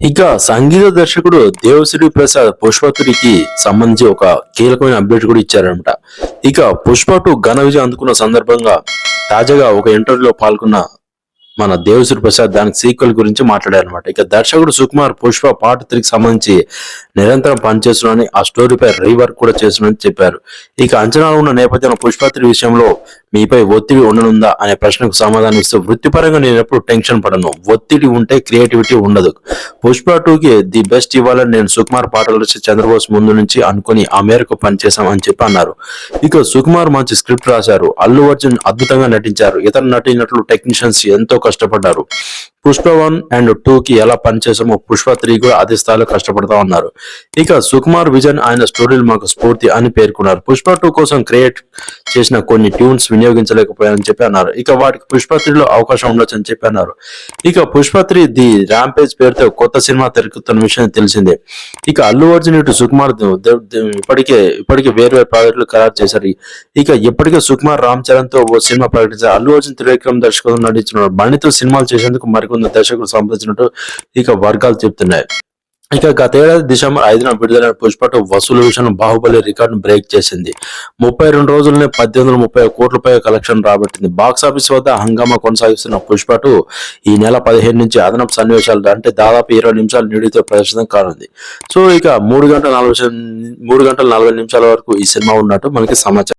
ఇక సంగీత దర్శకుడు దేవశ్రీ ప్రసాద్ పుష్ప 3కి సంబంధించి ఒక కీలకమైన అప్డేట్ కూడా ఇచ్చారనమాట. ఇక పుష్ప 2 ఘన విజయం అందుకున్న సందర్భంగా తాజాగా ఒక ఇంటర్వ్యూలో పాల్గొన్న మన దేవశ్రీ ప్రసాద్ దానికి సీక్వెల్ గురించి మాట్లాడారనమాట. ఇక దర్శకుడు సుకుమార్ పుష్ప పార్ట్ 3కి సంబంధించి నిరంతరం పనిచేస్తున్నానని, ఆ స్టోరీపై రీవర్క్ కూడా చేస్తున్నానని చెప్పారు. ఇక అంచనాలు ఉన్న నేపథ్యంలో పుష్ప 3 విషయంలో మీపై ఒత్తిడి ఉండనుందా అనే ప్రశ్నకు సమాధానం ఇస్తూ, వృత్తిపరంగా నేను ఎప్పుడు టెన్షన్ పడను, ఒత్తిడి ఉంటే క్రియేటివిటీ ఉండదు. పుష్ప 2కి ది బెస్ట్ ఇవ్వాలని నేను సుకుమార్ పాటలు రాసి చంద్రబోస్ ముందు నుంచి అనుకుని ఆ మేరకు పనిచేశాం అని చెప్పి అన్నారు. ఇక సుకుమార్ మంచి స్క్రిప్ట్ రాశారు, అల్లు అర్జున్ అద్భుతంగా నటించారు, ఇతర నటీనటులు టెక్నీషియన్స్ ఎంతో కష్టపడ్డారు. పుష్ప 1 అండ్ 2కి ఎలా పనిచేసామో పుష్ప 3 కూడా అదే స్థాయిలో కష్టపడతా ఉన్నారు. ఇక సుకుమార్ విజన్, ఆయన స్టోరీలు మాకు స్ఫూర్తి అని పేర్కొన్నారు. పుష్ప 2 కోసం క్రియేట్ చేసిన కొన్ని ట్యూన్స్ వినియోగించలేకపోయారని చెప్పి అన్నారు. ఇక వాటికి పుష్ప 3లో అవకాశం ఉండొచ్చు అని చెప్పి అన్నారు. ఇక పుష్ప 3 ది ర్యాంపేజ్ పేరుతో కొత్త సినిమా తెరకెక్కుతున్న విషయం తెలిసిందే. ఇక అల్లు అర్జున్ ఇటు సుకుమార్ ఇప్పటికే వేరు ప్రాజెక్టులు ఖరారు చేశారు. ఇక ఇప్పటికే సుకుమార్ రామ్ చరణ్ తో ఓ సినిమా ప్రకటించారు. అల్లు అర్జున్ త్రివిక్రమ్ దర్శకత్వం నటించిన బండితో సినిమాలు చేసేందుకు మరికొంత దర్శకులు సంప్రదించినట్టు ఇక వర్గాలు చెబుతున్నాయి. ఇక గతేడాది డిసెంబర్ 5న విడుదలైన పుష్ప 2 వసూలు విషయంలో బాహుబలి రికార్డును బ్రేక్ చేసింది. 32 రోజుల్లోనే 1830 కోట్ల పైగా కలెక్షన్ రాబట్టింది. బాక్సాఫీస్ వద్ద హంగామా కొనసాగిస్తున్న పుష్ప 2 ఈ నెల 15 నుంచి అదనపు సన్నివేశాలు అంటే దాదాపు 20 నిమిషాల నిడితో ప్రదర్శన కానుంది. సో ఇక 3 గంటల 40 నిమిషాల వరకు ఈ సినిమా ఉన్నట్టు మనకి సమాచారం.